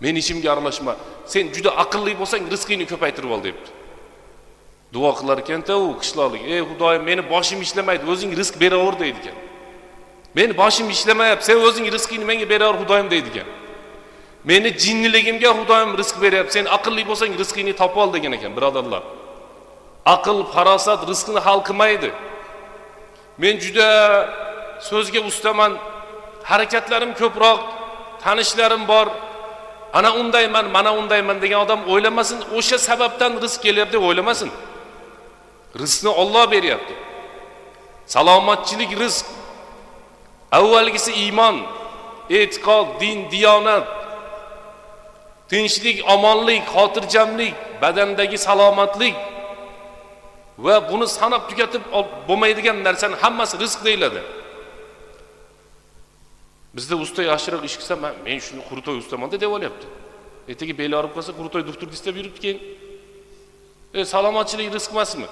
Men ishimga aralashma. Sen juda aqlli bo'lsang, rizqingni ko'paytirib ol debdi. Duo qilar ekan-da u qishloqlik. Ey Xudoyim, meni boshim ishlamaydi, o'zing rizq beraver deydi ekan. Meni boshim ishlamayapti, sen o'zing rizqingni menga beraver Xudoyim deydi ekan. Meni jinniligimga Xudoyim rizq beryapti, sen aqlli bo'lsang rizqingni topib ol degan ekan, birodarlar. Aql, farosat rizqni hal qilmaydi. Men juda so'zga ustaman, harakatlarim ko'proq, tanishlarim bor. Ana undayman, mana undayman degan odam o'ylamasin, o'sha sababdan rizq kelyapti deb o'ylamasin. Rizqni Alloh beryapti. Salomatchilik rizq. Avvalgisi iymon, e'tiqod, din, diyonat, tinchlik, omonlik, xotirjamlik, badandagi salomatlik va buni sanab tugatib bo'lmaydigan narsaning hammasi rizq deyiladi. Bizda usta yaxshiroq ish qilsa, men shuni quritoy ustaman deb olyapti. Ertaga beli og'rib qolsa, quritoy doktor istab yuribdi keyin. Salomatchilik rizq emasmi?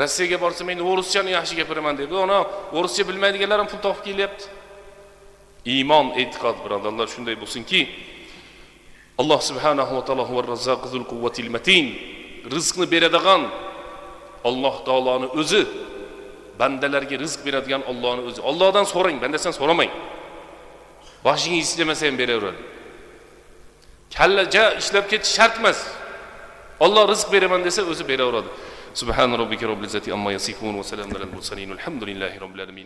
Rossiyaga borsa, men o'ruschani yaxshi gapiraman deb, ona o'ruscha bilmaydiganlar ham pul topib kelyapti. Iymon, e'tiqod, birodarlar, shunday bo'lsinki, Alloh subhanahu va taolo huvar razzaq zul quvvatil matin. Rizqni beradigan Alloh taoloning o'zi, bandalarga rizq beradigan Allohning o'zi. Allohdan so'rang, bandasan so'ramang. Boshingiz ishlamasa ham beraveradi. Kallaja ishlab ketish shart emas. Alloh rizq beraman desa o'zi beraveradi. Subhan robbika robbil izzati amma yasifun va salamun alal mursalin. Alhamdulillahi robbil alamin.